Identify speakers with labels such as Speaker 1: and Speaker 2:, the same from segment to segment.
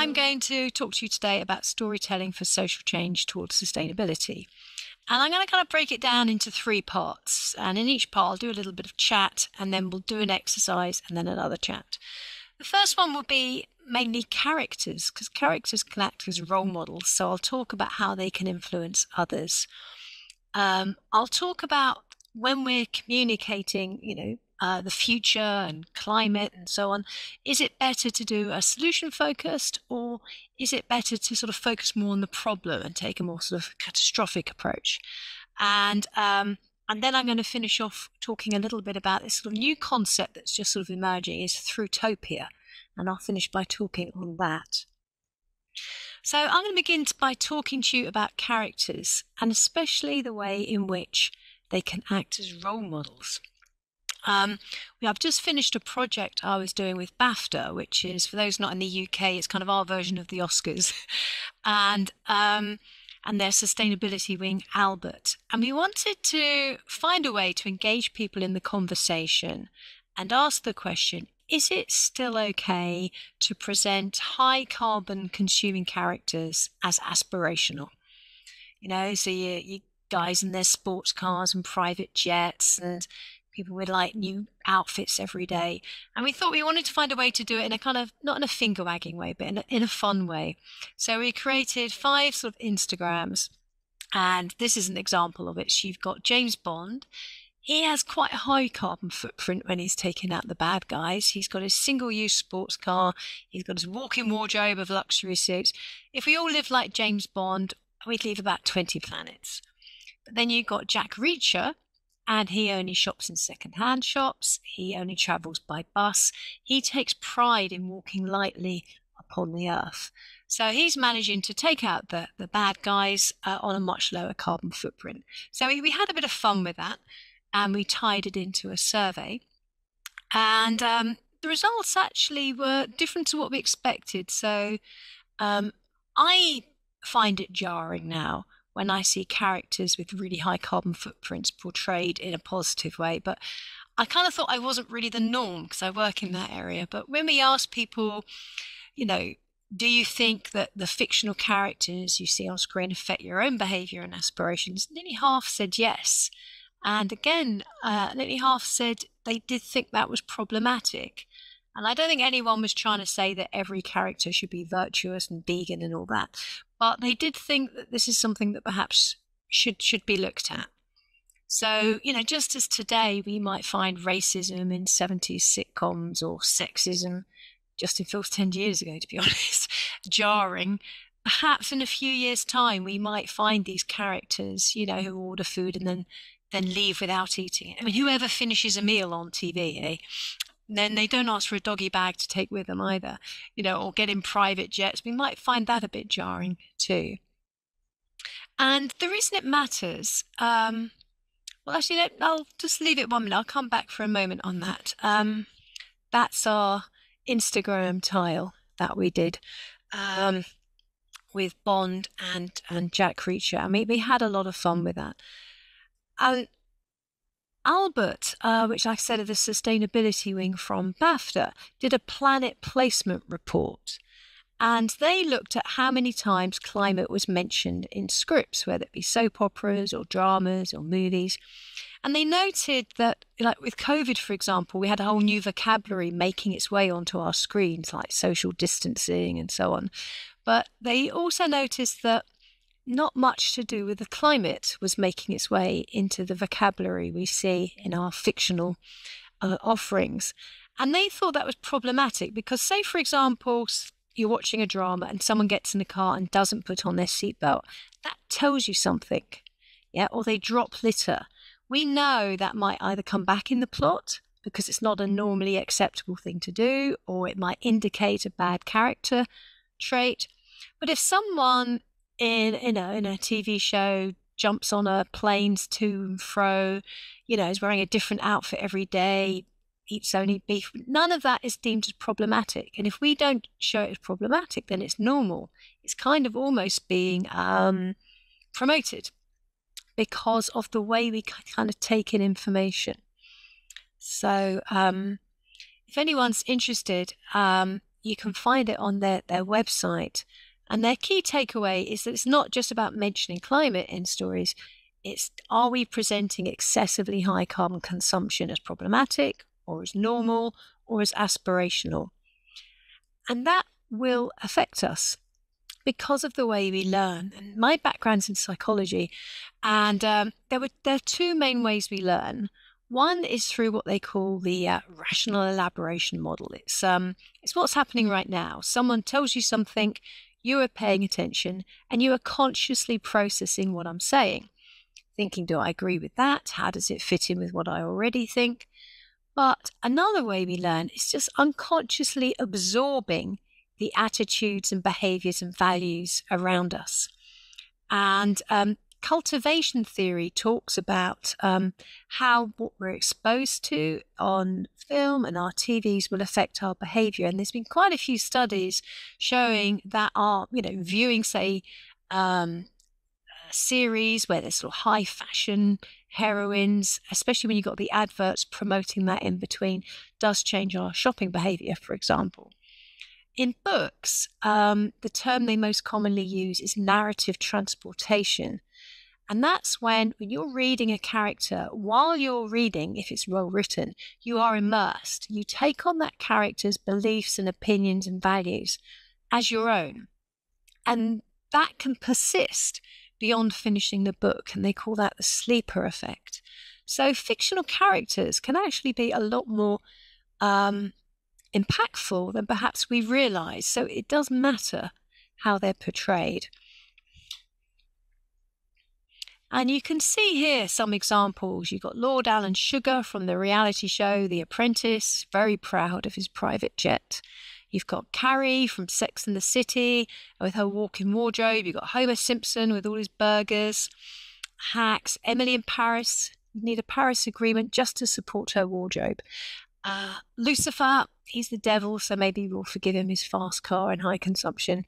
Speaker 1: I'm going to talk to you today about storytelling for social change towards sustainability. And I'm going to kind of break it down into 3 parts. And in each part, I'll do a little bit of chat, and then we'll do an exercise and then another chat. The first one will be mainly characters, because characters can act as role models. So I'll talk about how they can influence others. I'll talk about when we're communicating, the future and climate and so on, is it better to do a solution focused, or is it better to sort of focus more on the problem and take a more sort of catastrophic approach? And then I'm going to finish off talking a little bit about this sort of new concept that's just sort of emerging, is Throughutopia. And I'll finish by talking on that. So I'm going to begin by talking to you about characters, and especially the way in which they can act as role models. I've just finished a project I was doing with BAFTA, which is, for those not in the UK, it's kind of our version of the Oscars, and their sustainability wing, Albert. And we wanted to find a way to engage people in the conversation and ask the question, is it still okay to present high carbon consuming characters as aspirational? So you guys in their sports cars and private jets, and people with like new outfits every day. And we thought we wanted to find a way to do it in a kind of, not in a finger wagging way, but in a fun way. So we created 5 sort of Instagrams, and this is an example of it. So you've got James Bond. He has quite a high carbon footprint when he's taking out the bad guys. He's got his single-use sports car. He's got his walk-in wardrobe of luxury suits. If we all lived like James Bond, we'd leave about 20 planets. But then you've got Jack Reacher, and he only shops in second-hand shops. He only travels by bus. He takes pride in walking lightly upon the earth. So he's managing to take out the bad guys on a much lower carbon footprint. So we had a bit of fun with that, and we tied it into a survey. And the results actually were different to what we expected. So I find it jarring now when I see characters with really high carbon footprints portrayed in a positive way. But I kind of thought I wasn't really the norm because I work in that area. But when we asked people, do you think that the fictional characters you see on screen affect your own behavior and aspirations? Nearly half said yes. And again, nearly half said they did think that was problematic. And I don't think anyone was trying to say that every character should be virtuous and vegan and all that. But they did think that this is something that perhaps should be looked at. So, just as today we might find racism in 70s sitcoms, or sexism, Justin Phil's 10 years ago, to be honest, jarring, perhaps in a few years' time we might find these characters, who order food and then leave without eating it. I mean, whoever finishes a meal on TV, eh? Then they don't ask for a doggy bag to take with them either, or get in private jets. We might find that a bit jarring too. And the reason it matters, well, actually, I'll just leave it 1 minute. I'll come back for a moment on that. That's our Instagram tile that we did with Bond and Jack Reacher. I mean, we had a lot of fun with that. Albert, which I said of the sustainability wing from BAFTA, did a planet placement report, and they looked at how many times climate was mentioned in scripts, whether it be soap operas or dramas or movies. And they noted that, like with COVID, for example, we had a whole new vocabulary making its way onto our screens, like social distancing and so on. But they also noticed that not much to do with the climate was making its way into the vocabulary we see in our fictional offerings. And they thought that was problematic because, say, for example, you're watching a drama and someone gets in the car and doesn't put on their seatbelt. That tells you something, yeah? Or they drop litter. We know that might either come back in the plot because it's not a normally acceptable thing to do, or it might indicate a bad character trait. But if someone in a TV show jumps on a planes to and fro, is wearing a different outfit every day, eats only beef, none of that is deemed as problematic. And if we don't show it as problematic, then it's normal. It's kind of almost being promoted because of the way we kind of take in information. So if anyone's interested, you can find it on their website. And their key takeaway is that it's not just about mentioning climate in stories. It's, are we presenting excessively high carbon consumption as problematic or as normal or as aspirational? And that will affect us because of the way we learn. And my background's in psychology, and there are two main ways we learn. One is through what they call the rational elaboration model. It's what's happening right now. Someone tells you something, you are paying attention, and you are consciously processing what I'm saying. Thinking, do I agree with that? How does it fit in with what I already think? But another way we learn is just unconsciously absorbing the attitudes and behaviors and values around us. And cultivation theory talks about how what we're exposed to on film and our TVs will affect our behavior. And there's been quite a few studies showing that our, viewing, say, series where there's sort of high fashion heroines, especially when you've got the adverts promoting that in between, does change our shopping behavior, for example. In books, the term they most commonly use is narrative transportation. And that's when you're reading a character, while you're reading, if it's well written, you are immersed. You take on that character's beliefs and opinions and values as your own. And that can persist beyond finishing the book, and they call that the sleeper effect. So fictional characters can actually be a lot more impactful than perhaps we realise. So it does matter how they're portrayed. And you can see here some examples. You've got Lord Alan Sugar from the reality show The Apprentice, very proud of his private jet. You've got Carrie from Sex and the City with her walk-in wardrobe. You've got Homer Simpson with all his burgers. Hacks, Emily in Paris. You need a Paris Agreement just to support her wardrobe. Lucifer, he's the devil, so maybe we'll forgive him his fast car and high consumption.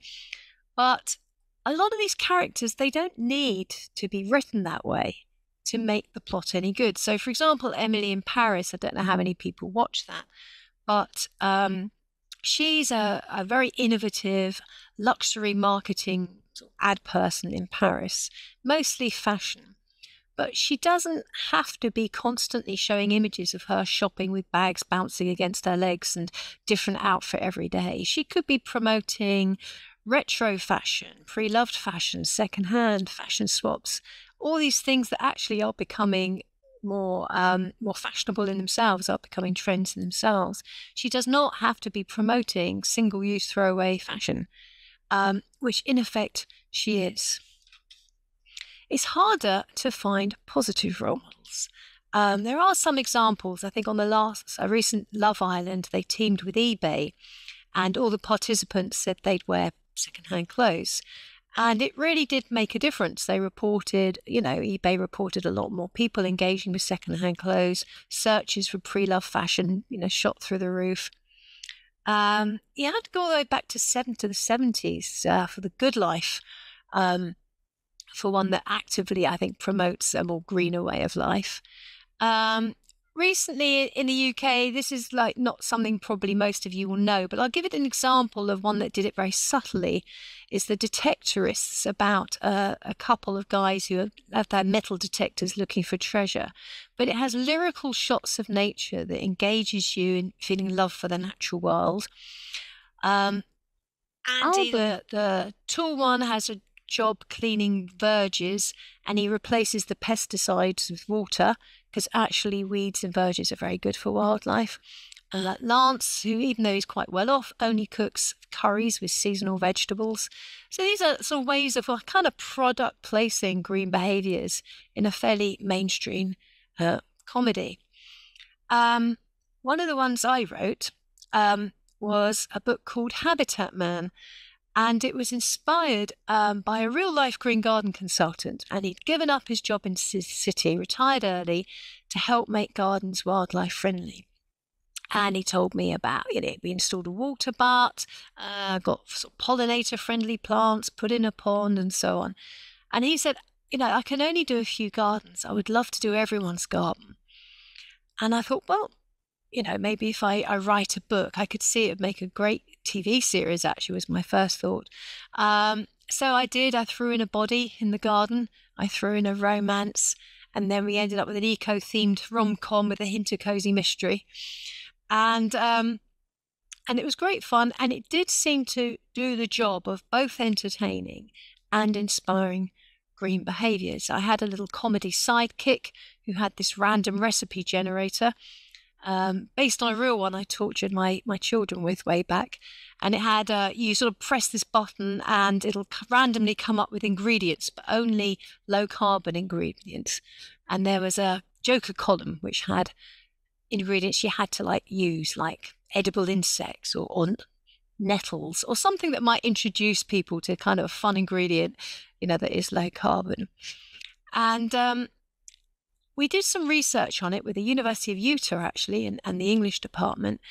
Speaker 1: But a lot of these characters, they don't need to be written that way to make the plot any good. So, for example, Emily in Paris, I don't know how many people watch that, but she's a very innovative luxury marketing ad person in Paris, mostly fashion. But she doesn't have to be constantly showing images of her shopping with bags bouncing against her legs and different outfit every day. She could be promoting retro fashion, pre-loved fashion, secondhand fashion swaps, all these things that actually are becoming more fashionable in themselves, are becoming trends in themselves. She does not have to be promoting single-use throwaway fashion, which in effect she is. It's harder to find positive role models. There are some examples. I think on a recent Love Island, they teamed with eBay, and all the participants said they'd wear secondhand clothes. And it really did make a difference. They reported, eBay reported a lot more people engaging with secondhand clothes, searches for pre-loved fashion, shot through the roof. You had to go all the way back to the 70s for the Good Life, for one that actively, I think, promotes a more greener way of life. Recently in the UK, this is not something probably most of you will know, but I'll give it an example of one that did it very subtly. Is the Detectorists, about a couple of guys who have their metal detectors looking for treasure. But it has lyrical shots of nature that engages you in feeling love for the natural world. Andy, the tall one, has a job cleaning verges, and he replaces the pesticides with water, because actually weeds and verges are very good for wildlife. And Lance, who, even though he's quite well off, only cooks curries with seasonal vegetables. So these are sort of ways of kind of product placing green behaviours in a fairly mainstream comedy. One of the ones I wrote was a book called Habitat Man. And it was inspired by a real-life green garden consultant. And he'd given up his job in the city, retired early, to help make gardens wildlife friendly. And he told me about, we installed a water butt, got sort of pollinator-friendly plants, put in a pond, and so on. And he said, I can only do a few gardens. I would love to do everyone's garden. And I thought, well, maybe if I write a book, I could see it would make a great TV series, actually, was my first thought. So I threw in a body in the garden, I threw in a romance, and then we ended up with an eco-themed rom-com with a hint of cozy mystery. And it was great fun, and it did seem to do the job of both entertaining and inspiring green behaviours. I had a little comedy sidekick who had this random recipe generator, based on a real one I tortured my children with way back. And it had, you sort of press this button and it'll randomly come up with ingredients, but only low carbon ingredients. And there was a joker column which had ingredients you had to use, like edible insects or nettles or something that might introduce people to kind of a fun ingredient, that is low carbon. And we did some research on it with the University of Utah, actually, and the English department.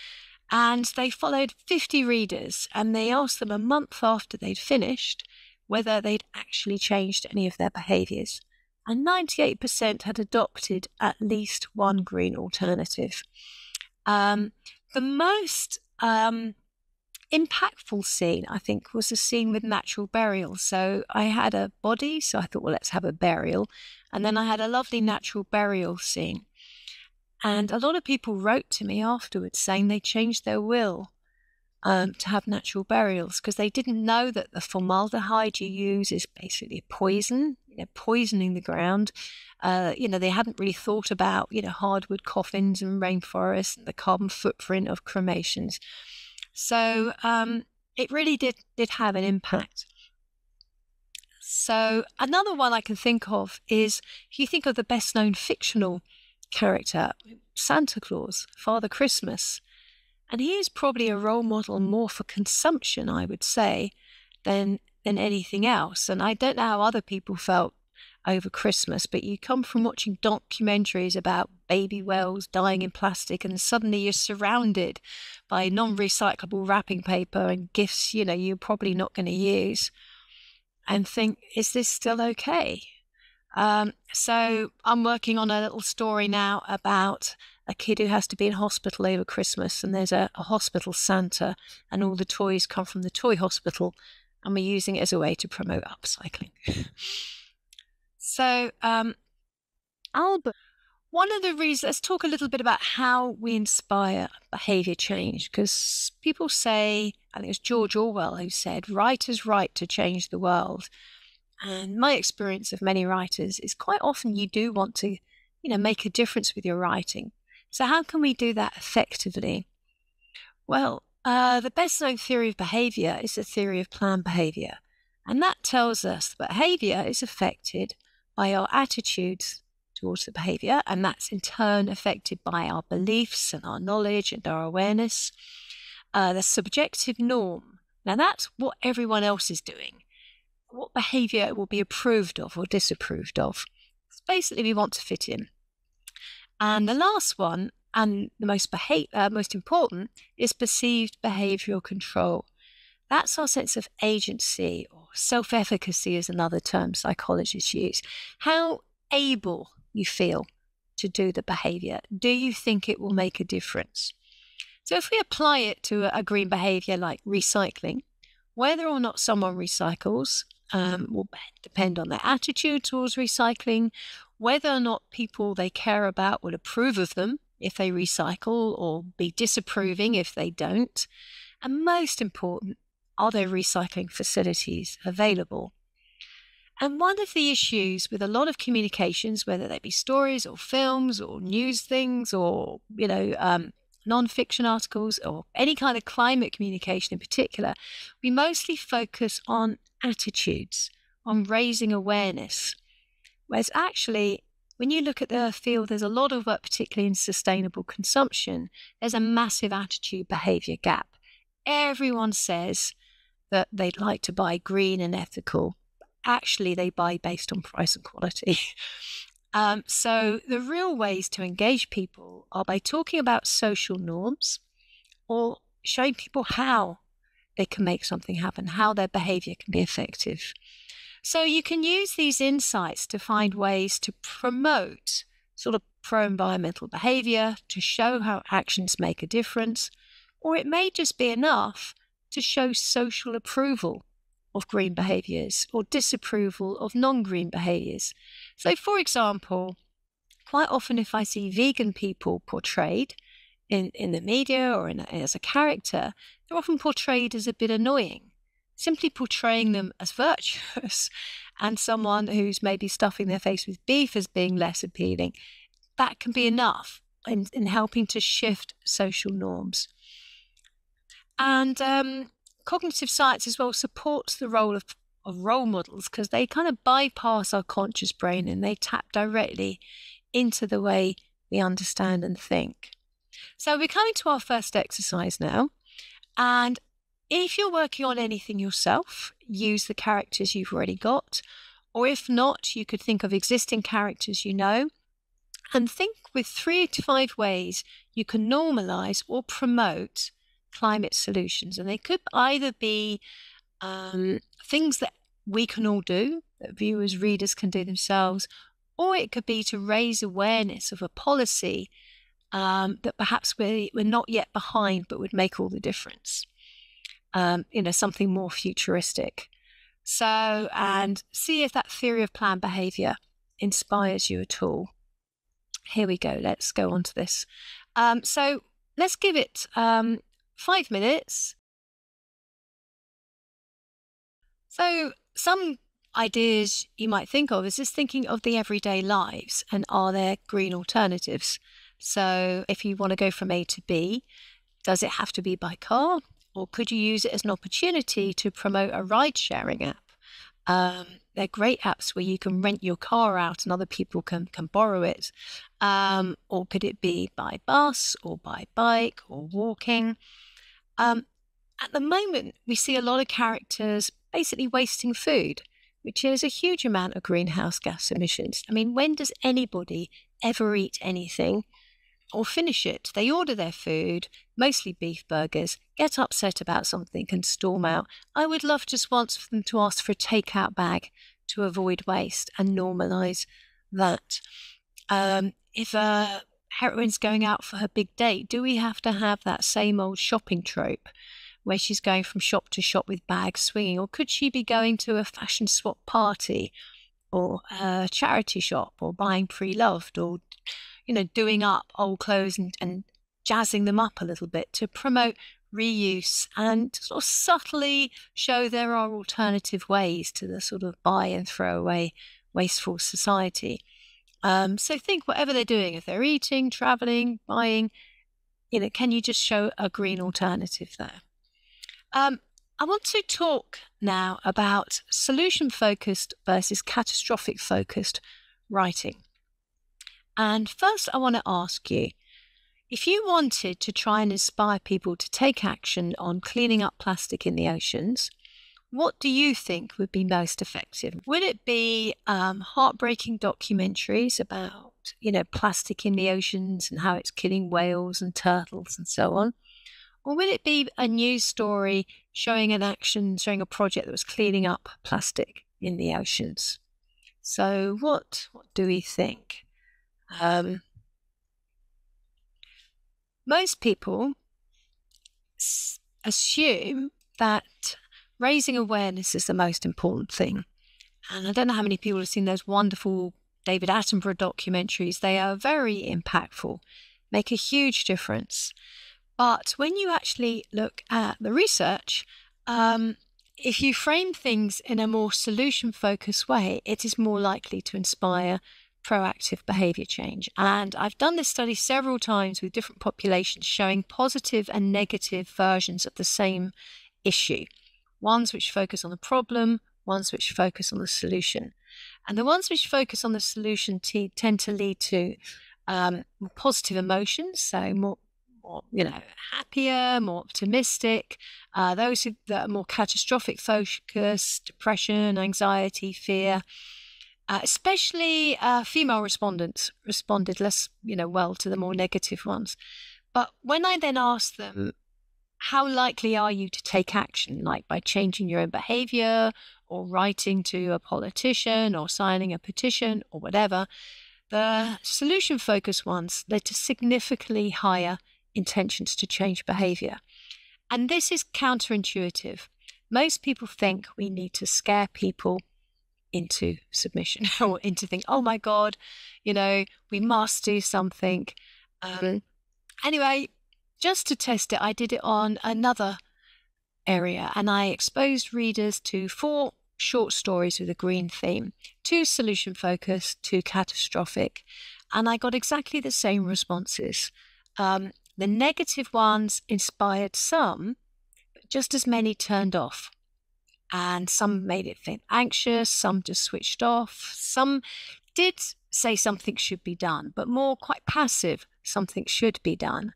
Speaker 1: And they followed 50 readers, and they asked them a month after they'd finished whether they'd actually changed any of their behaviours. And 98% had adopted at least one green alternative. The most impactful scene, I think, was the scene with natural burial. So I had a body, so I thought, well, let's have a burial. And then I had a lovely natural burial scene. And a lot of people wrote to me afterwards saying they changed their will to have natural burials because they didn't know that the formaldehyde you use is basically poison, poisoning the ground. They hadn't really thought about, hardwood coffins and rainforests and the carbon footprint of cremations. So it really did have an impact. So another one I can think of is, if you think of the best-known fictional character, Santa Claus, Father Christmas, and he is probably a role model more for consumption, I would say, than anything else. And I don't know how other people felt over Christmas, but you come from watching documentaries about baby whales dying in plastic, and suddenly you're surrounded by non-recyclable wrapping paper and gifts, you're probably not going to use, and think, is this still okay? So I'm working on a little story now about a kid who has to be in hospital over Christmas, and there's a hospital Santa, and all the toys come from the toy hospital, and we're using it as a way to promote upcycling. So, Albert, one of the reasons, let's talk a little bit about how we inspire behaviour change, because people say, I think it was George Orwell who said, writers write to change the world. And my experience of many writers is quite often you do want to, make a difference with your writing. So how can we do that effectively? Well, the best-known theory of behaviour is the theory of planned behaviour. And that tells us that behaviour is affected by our attitudes towards the behaviour, and that's in turn affected by our beliefs and our knowledge and our awareness. The subjective norm, now that's what everyone else is doing. What behaviour will be approved of or disapproved of. So basically, we want to fit in. And the last one, and the most important, is perceived behavioural control. That's our sense of agency, or self-efficacy is another term psychologists use. How able you feel to do the behaviour. Do you think it will make a difference? So if we apply it to a green behaviour like recycling, whether or not someone recycles will depend on their attitude towards recycling, whether or not people they care about will approve of them if they recycle or be disapproving if they don't. And most important, are there recycling facilities available? And one of the issues with a lot of communications, whether they be stories or films or news things or, non-fiction articles or any kind of climate communication in particular, we mostly focus on attitudes, on raising awareness. Whereas actually, when you look at the field, there's a lot of work, particularly in sustainable consumption, there's a massive attitude behaviour gap. Everyone says that they'd like to buy green and ethical. Actually, they buy based on price and quality. So the real ways to engage people are by talking about social norms or showing people how they can make something happen, how their behaviour can be effective. So you can use these insights to find ways to promote sort of pro-environmental behaviour, to show how actions make a difference, or it may just be enough to show social approval of green behaviours or disapproval of non-green behaviours. So, for example, quite often if I see vegan people portrayed in the media or as a character, they're often portrayed as a bit annoying. Simply portraying them as virtuous and someone who's maybe stuffing their face with beef as being less appealing, that can be enough in helping to shift social norms. And cognitive science as well supports the role of role models, because they kind of bypass our conscious brain and they tap directly into the way we understand and think. So we're coming to our first exercise now. And if you're working on anything yourself, use the characters you've already got. Or if not, you could think of existing characters you know and think with 3 to 5 ways you can normalise or promote climate solutions. And they could either be things that we can all do, that viewers, readers can do themselves, or it could be to raise awareness of a policy that perhaps we're not yet behind, but would make all the difference. Something more futuristic. So, and see if that theory of planned behaviour inspires you at all. Here we go. Let's go on to this. So let's give it 5 minutes. So some ideas you might think of is just thinking of the everyday lives and are there green alternatives? So if you want to go from A to B, does it have to be by car? Or could you use it as an opportunity to promote a ride-sharing app? They're great apps where you can rent your car out and other people can borrow it. Or could it be by bus or by bike or walking? At the moment, we see a lot of characters basically wasting food, which is a huge amount of greenhouse gas emissions. I mean, when does anybody ever eat anything or finish it? They order their food, mostly beef burgers, get upset about something and storm out. I would love just once for them to ask for a takeout bag to avoid waste and normalise that. If a heroine's going out for her big date, do we have to have that same old shopping trope where she's going from shop to shop with bags swinging? Or could she be going to a fashion swap party or a charity shop or buying pre-loved or doing up old clothes and jazzing them up a little bit to promote reuse and sort of subtly show there are alternative ways to the sort of buy and throw away wasteful society. So think whatever they're doing, if they're eating, traveling, buying, can you just show a green alternative there? I want to talk now about solution-focused versus catastrophic-focused writing. And first, I want to ask you, if you wanted to try and inspire people to take action on cleaning up plastic in the oceans, what do you think would be most effective? Would it be heartbreaking documentaries about, plastic in the oceans and how it's killing whales and turtles and so on? Or would it be a news story showing a project that was cleaning up plastic in the oceans? So what do we think? Most people assume that raising awareness is the most important thing. And I don't know how many people have seen those wonderful David Attenborough documentaries. They are very impactful, make a huge difference. But when you actually look at the research, if you frame things in a more solution-focused way, it is more likely to inspire proactive behaviour change. And I've done this study several times with different populations showing positive and negative versions of the same issue. Ones which focus on the problem, ones which focus on the solution. And the ones which focus on the solution tend to lead to more positive emotions, so more happier, more optimistic. Those that are more catastrophic focus, depression, anxiety, fear. Especially female respondents responded less, well to the more negative ones. But when I then asked them, how likely are you to take action, like by changing your own behaviour or writing to a politician or signing a petition or whatever, the solution-focused ones led to significantly higher intentions to change behaviour. And this is counterintuitive. Most people think we need to scare people into submission or into thinking, oh my God, we must do something. Anyway, just to test it, I did it on another area and I exposed readers to 4 short stories with a green theme, 2 solution focused, 2 catastrophic, and I got exactly the same responses. The negative ones inspired some, but just as many turned off. And some made it feel anxious, some just switched off, some did say something should be done, but more quite passive, something should be done.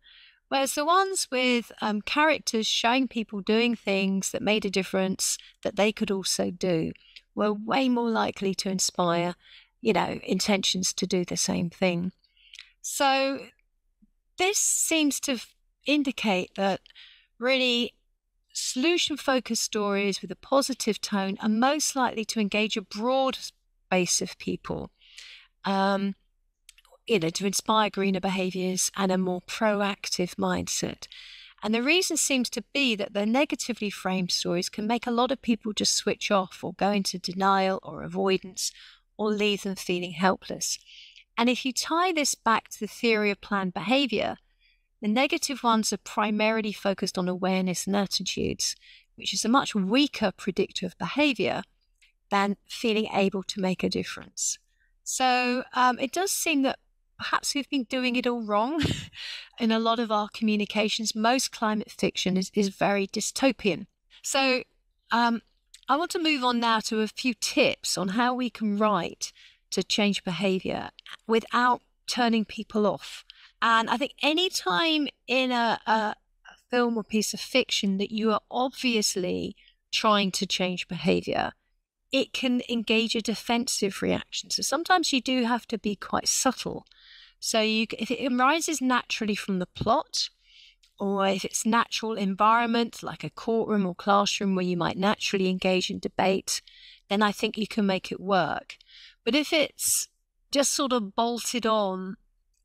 Speaker 1: Whereas the ones with characters showing people doing things that made a difference that they could also do were way more likely to inspire, intentions to do the same thing. So this seems to indicate that really solution-focused stories with a positive tone are most likely to engage a broad base of people, to inspire greener behaviours and a more proactive mindset. And the reason seems to be that the negatively framed stories can make a lot of people just switch off or go into denial or avoidance or leave them feeling helpless. And if you tie this back to the theory of planned behaviour, the negative ones are primarily focused on awareness and attitudes, which is a much weaker predictor of behaviour than feeling able to make a difference. So it does seem that perhaps we've been doing it all wrong in a lot of our communications. Most climate fiction is very dystopian. So I want to move on now to a few tips on how we can write to change behaviour without turning people off. And I think any time in a film or piece of fiction that you are obviously trying to change behaviour, it can engage a defensive reaction. So sometimes you do have to be quite subtle. So if it arises naturally from the plot, or if it's natural environment like a courtroom or classroom where you might naturally engage in debate, then I think you can make it work. But if it's just sort of bolted on,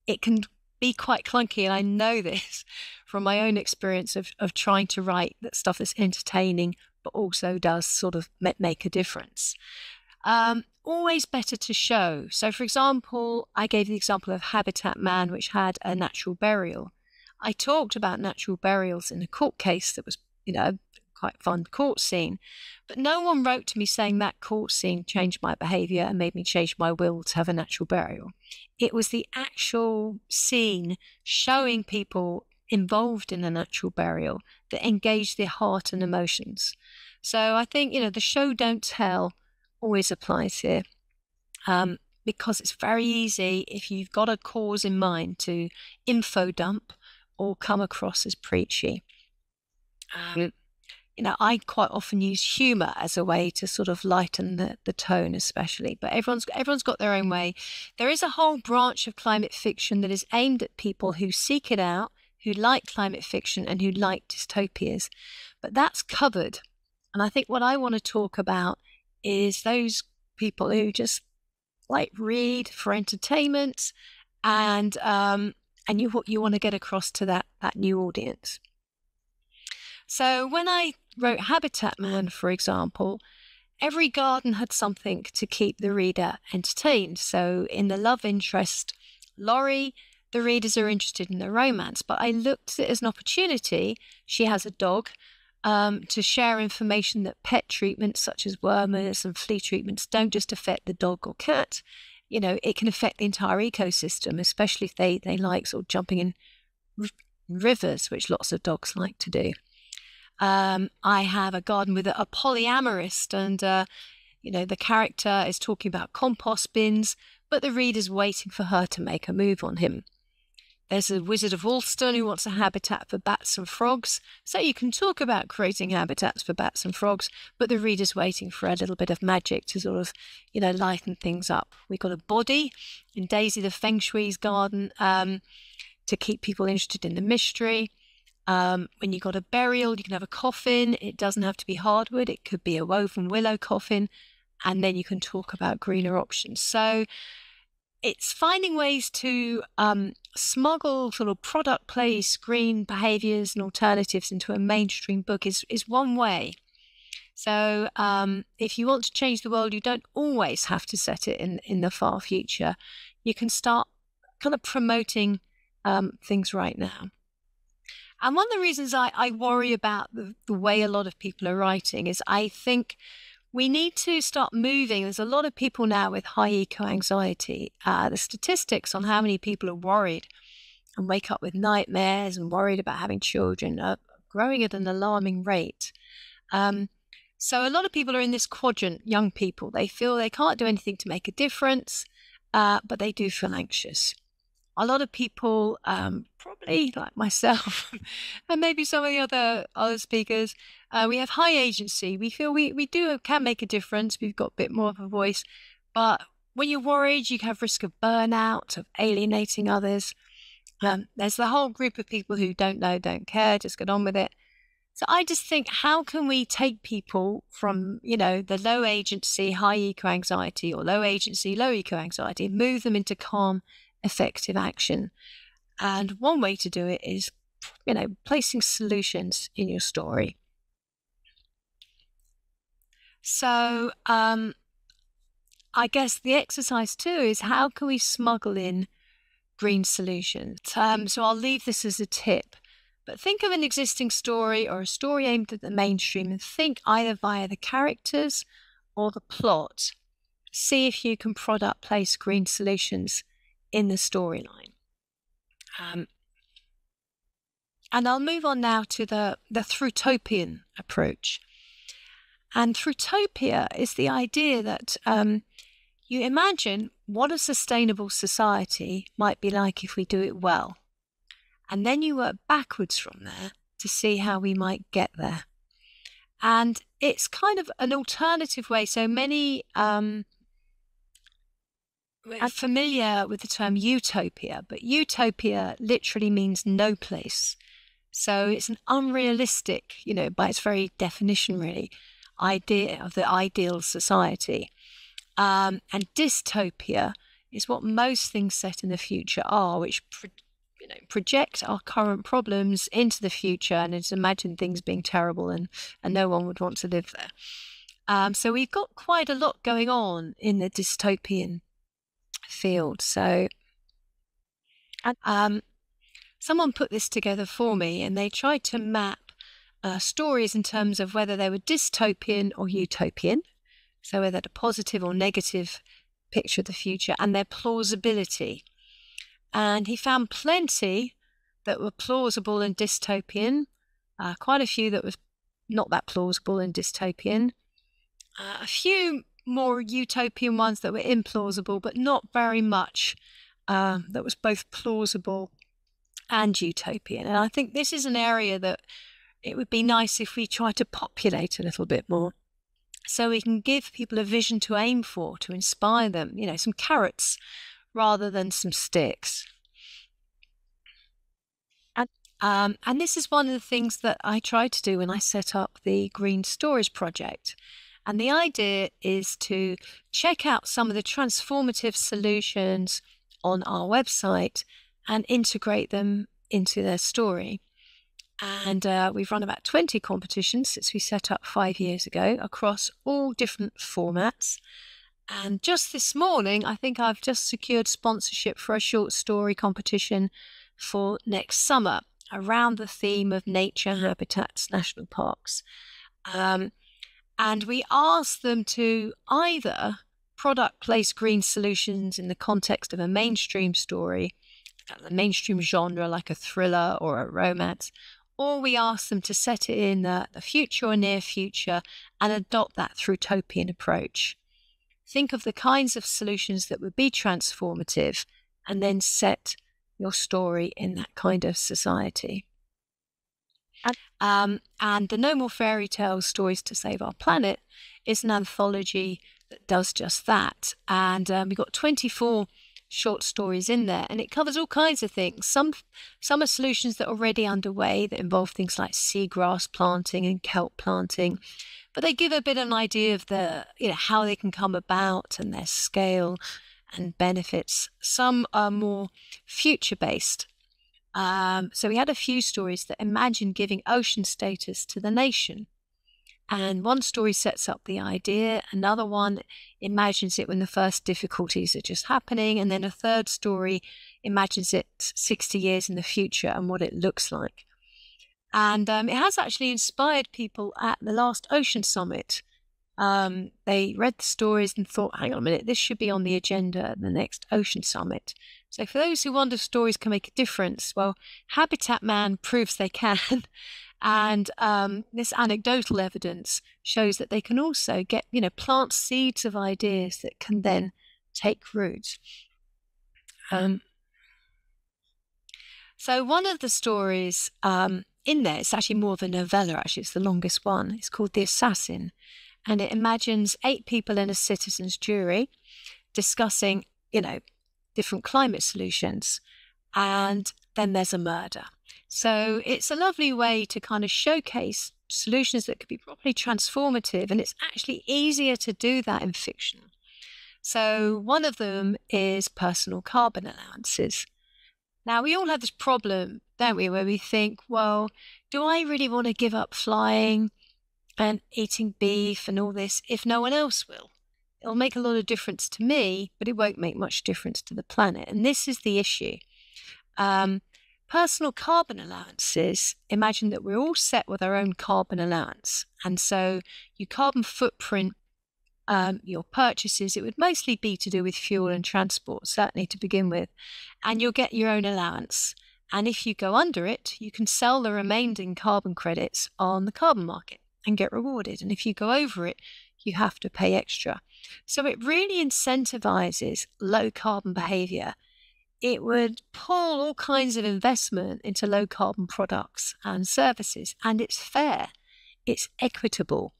Speaker 1: it can be quite clunky. And I know this from my own experience of trying to write that stuff that's entertaining, but also does sort of make a difference. Always better to show. So for example, I gave the example of Habitat Man, which had a natural burial. I talked about natural burials in a court case that was, quite fun court scene, but no one wrote to me saying that court scene changed my behaviour and made me change my will to have a natural burial. It was the actual scene showing people involved in a natural burial that engaged their heart and emotions. So I think, the show don't tell always applies here, because it's very easy if you've got a cause in mind to info dump or come across as preachy. I quite often use humour as a way to sort of lighten the tone, especially. But everyone's got their own way. There is a whole branch of climate fiction that is aimed at people who seek it out, who like climate fiction and who like dystopias. But that's covered. And I think what I want to talk about is those people who just read for entertainment and you want to get across to that new audience. So when I wrote Habitat Man, for example, every garden had something to keep the reader entertained. So in the love interest, Laurie, the readers are interested in the romance, but I looked at it as an opportunity. She has a dog, to share information that pet treatments such as wormers and flea treatments don't just affect the dog or cat. It can affect the entire ecosystem, especially if they like sort of jumping in rivers, which lots of dogs like to do. I have a garden with a polyamorist and, the character is talking about compost bins, but the reader's waiting for her to make a move on him. There's a Wizard of Alston who wants a habitat for bats and frogs. So you can talk about creating habitats for bats and frogs, but the reader's waiting for a little bit of magic to sort of, lighten things up. We've got a body in Daisy the Feng Shui's garden to keep people interested in the mystery. When you've got a burial, you can have a coffin. It doesn't have to be hardwood. It could be a woven willow coffin. And then you can talk about greener options. So it's finding ways to smuggle sort of product place, green behaviours and alternatives into a mainstream book is one way. So if you want to change the world, you don't always have to set it in the far future. You can start kind of promoting things right now. And one of the reasons I worry about the way a lot of people are writing is I think we need to start moving. There's a lot of people now with high eco-anxiety. The statistics on how many people are worried and wake up with nightmares and worried about having children are growing at an alarming rate. So a lot of people are in this quadrant, young people. They feel they can't do anything to make a difference, but they do feel anxious. A lot of people, probably like myself and maybe some of the other speakers, we have high agency. We feel we can make a difference. We've got a bit more of a voice. But when you're worried, you have risk of burnout, of alienating others. There's the whole group of people who don't know, don't care, just get on with it. So I just think, how can we take people from, the low agency, high eco-anxiety or low agency, low eco-anxiety, and move them into calm, effective action? And one way to do it is, placing solutions in your story. So I guess the exercise too is, how can we smuggle in green solutions? So I'll leave this as a tip. But think of an existing story or a story aimed at the mainstream and think either via the characters or the plot. See if you can product place green solutions in the storyline. And I'll move on now to the Throughtopian approach. And Throughtopia is the idea that you imagine what a sustainable society might be like if we do it well. And then you work backwards from there to see how we might get there. And it's kind of an alternative way. So many are familiar with the term utopia, but utopia literally means no place. So it's an unrealistic, by its very definition really, idea of the ideal society. And dystopia is what most things set in the future are, which project our current problems into the future and just imagine things being terrible and no one would want to live there. So we've got quite a lot going on in the dystopian field. So someone put this together for me, and they tried to map stories in terms of whether they were dystopian or utopian, so whether a positive or negative picture of the future, and their plausibility. And he found plenty that were plausible and dystopian, quite a few that were not that plausible and dystopian, a few more utopian ones that were implausible, but not very much that was both plausible and utopian. And I think this is an area that it would be nice if we try to populate a little bit more, so we can give people a vision to aim for, to inspire them, some carrots rather than some sticks. And this is one of the things that I tried to do when I set up the Green Stories project. And the idea is to check out some of the transformative solutions on our website and integrate them into their story. And we've run about 20 competitions since we set up 5 years ago across all different formats. And just this morning, I think I've just secured sponsorship for a short story competition for next summer around the theme of nature, habitats, national parks. And we asked them to either product place green solutions in the context of a mainstream story, the mainstream genre like a thriller or a romance, or we asked them to set it in the future or near future and adopt that Throughtopian approach. Think of the kinds of solutions that would be transformative and then set your story in that kind of society. And the No More Fairy Tales Stories to Save Our Planet is an anthology that does just that. And we've got 24 short stories in there, and it covers all kinds of things. Some are solutions that are already underway that involve things like seagrass planting and kelp planting. But they give a bit of an idea of how they can come about and their scale and benefits. Some are more future-based. So we had a few stories that imagine giving ocean status to the nation. And one story sets up the idea, another one imagines it when the first difficulties are just happening, and then a third story imagines it 60 years in the future and what it looks like. And it has actually inspired people at the last Ocean Summit. They read the stories and thought, hang on a minute, this should be on the agenda at the next Ocean Summit. So for those who wonder if stories can make a difference, well, Habitat Man proves they can. And this anecdotal evidence shows that they can also get, plant seeds of ideas that can then take root. So one of the stories in there, it's actually more of a novella, actually, it's the longest one. It's called The Assassin. And it imagines 8 people in a citizens' jury discussing, different climate solutions. And then there's a murder. So it's a lovely way to kind of showcase solutions that could be properly transformative, and it's actually easier to do that in fiction. So one of them is personal carbon allowances. Now, we all have this problem, don't we, where we think, well, do I really want to give up flying and eating beef and all this if no one else will? It'll make a lot of difference to me, but it won't make much difference to the planet. And this is the issue. Personal carbon allowances, imagine that we're all set with our own carbon allowance. And so your carbon footprint, your purchases, it would mostly be to do with fuel and transport, certainly to begin with. And you'll get your own allowance. And if you go under it, you can sell the remaining carbon credits on the carbon market and get rewarded. And if you go over it, you have to pay extra. So it really incentivizes low carbon behavior. It would pull all kinds of investment into low carbon products and services, and it's fair, it's equitable.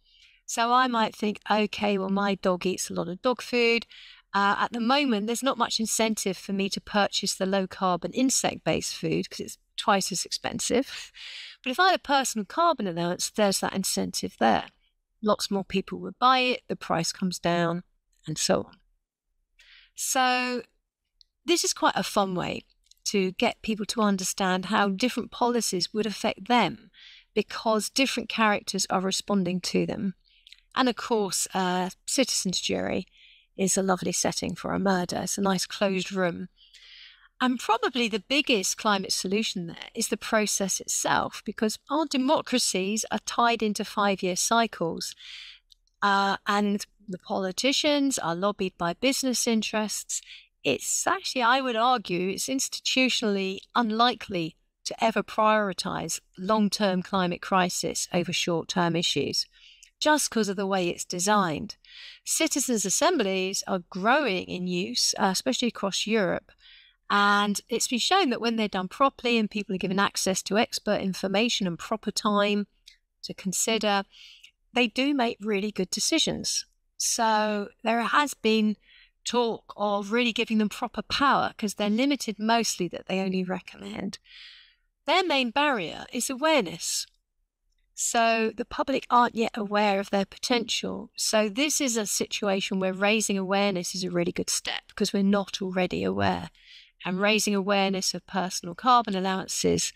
Speaker 1: So I might think, okay, well, my dog eats a lot of dog food. At the moment, there's not much incentive for me to purchase the low carbon insect-based food because it's twice as expensive. But if I had a personal carbon allowance, there's that incentive there. Lots more people would buy it, the price comes down, and so on. So this is quite a fun way to get people to understand how different policies would affect them because different characters are responding to them. And of course, citizens' jury is a lovely setting for a murder. It's a nice closed room. And probably the biggest climate solution there is the process itself, because our democracies are tied into 5-year cycles. And the politicians are lobbied by business interests. It's actually, I would argue, it's institutionally unlikely to ever prioritize long-term climate crisis over short-term issues, just because of the way it's designed. Citizens' assemblies are growing in use, especially across Europe. And it's been shown that when they're done properly and people are given access to expert information and proper time to consider, they do make really good decisions. So there has been talk of really giving them proper power because they're limited mostly that they only recommend. Their main barrier is awareness. So the public aren't yet aware of their potential. So this is a situation where raising awareness is a really good step because we're not already aware. And raising awareness of personal carbon allowances,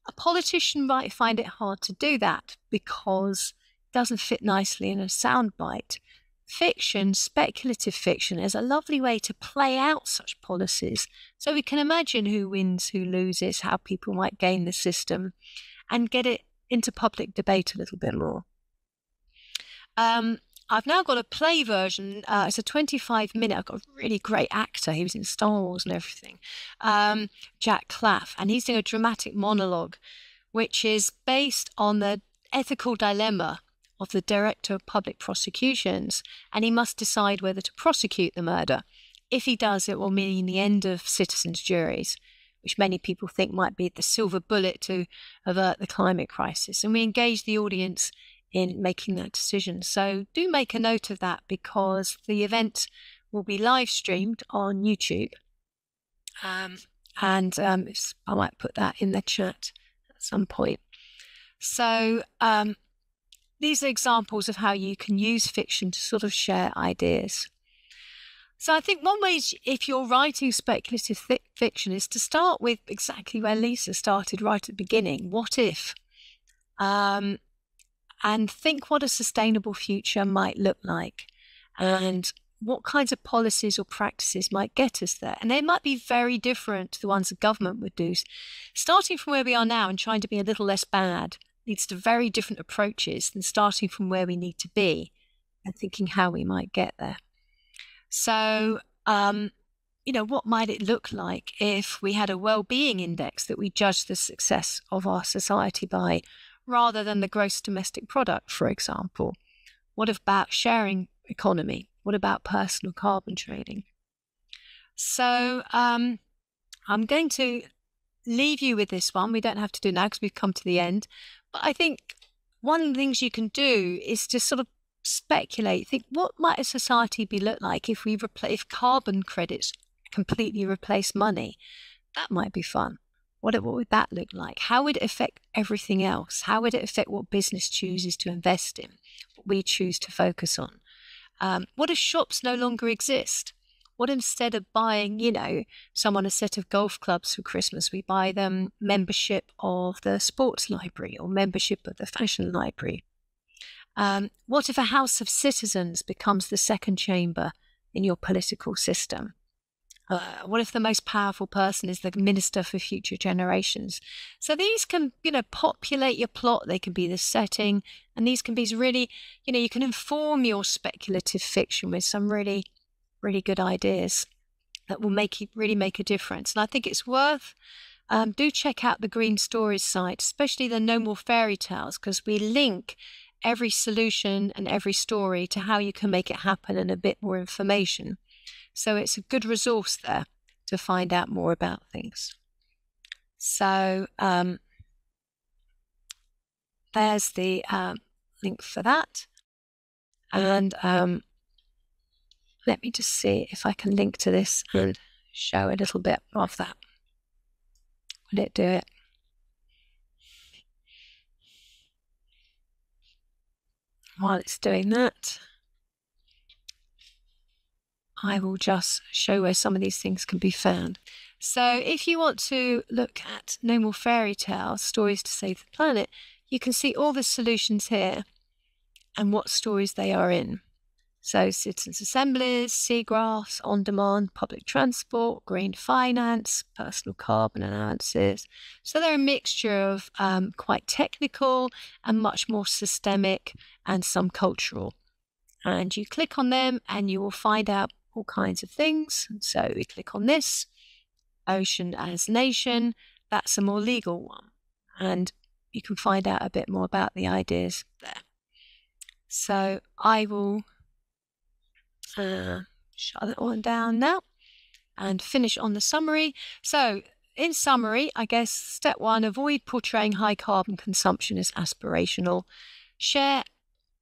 Speaker 1: a politician might find it hard to do that because it doesn't fit nicely in a soundbite. Fiction, speculative fiction, is a lovely way to play out such policies. So we can imagine who wins, who loses, how people might game the system, and get it into public debate a little bit more. I've now got a play version. It's a 25-minute. I've got a really great actor. He was in Star Wars and everything. Jack Claff. And he's doing a dramatic monologue, which is based on the ethical dilemma of the director of public prosecutions. And he must decide whether to prosecute the murder. If he does, it will mean the end of citizens' juries, which many people think might be the silver bullet to avert the climate crisis. And we engage the audience in making that decision. So do make a note of that because the event will be live streamed on YouTube. I might put that in the chat at some point. So these are examples of how you can use fiction to sort of share ideas. So I think one way, if you're writing speculative fiction, is to start with exactly where Lisa started right at the beginning. What if? And think what a sustainable future might look like, and what kinds of policies or practices might get us there. And they might be very different to the ones the government would do. Starting from where we are now and trying to be a little less bad leads to very different approaches than starting from where we need to be and thinking how we might get there. So, what might it look like if we had a well-being index that we judge the success of our society by, rather than the gross domestic product, for example? What about sharing economy? What about personal carbon trading? So I'm going to leave you with this one. We don't have to do it now because we've come to the end. But I think one of the things you can do is to sort of speculate, think, what might a society look like if if carbon credits completely replace money? That might be fun. What would that look like? How would it affect everything else? How would it affect what business chooses to invest in, what we choose to focus on? What if shops no longer exist? What instead of buying, someone a set of golf clubs for Christmas, we buy them membership of the sports library or membership of the fashion library? What if a House of Citizens becomes the second chamber in your political system? What if the most powerful person is the Minister for Future Generations? So these can, populate your plot. They can be the setting, and these can be really, you can inform your speculative fiction with some really, really good ideas that will really make a difference. And I think it's worth. Do check out the Green Stories site, especially the No More Fairy Tales, because we link every solution and every story to how you can make it happen and a bit more information. So it's a good resource there to find out more about things. So there's the link for that. And let me just see if I can link to this and show a little bit of that. Will it do it? While it's doing that, I will just show where some of these things can be found. So if you want to look at No More Fairy Tales, Stories to Save the Planet, you can see all the solutions here and what stories they are in. So citizens' assemblies, seagrass, on-demand, public transport, green finance, personal carbon analysis. So they're a mixture of quite technical and much more systemic and some cultural. And you click on them and you will find out all kinds of things. So we click on this, Ocean as Nation. That's a more legal one. And you can find out a bit more about the ideas there. So I will shut that one down now and finish on the summary. So in summary, I guess step one, avoid portraying high carbon consumption as aspirational.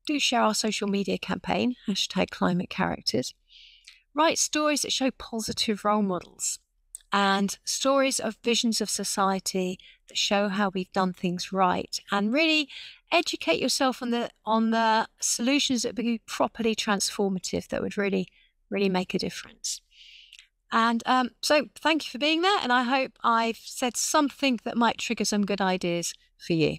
Speaker 1: Do share our social media campaign, #ClimateCharacters. Write stories that show positive role models and stories of visions of society that show how we've done things right, and really educate yourself on the solutions that would be properly transformative, that would really, really make a difference. And so thank you for being there, and I hope I've said something that might trigger some good ideas for you.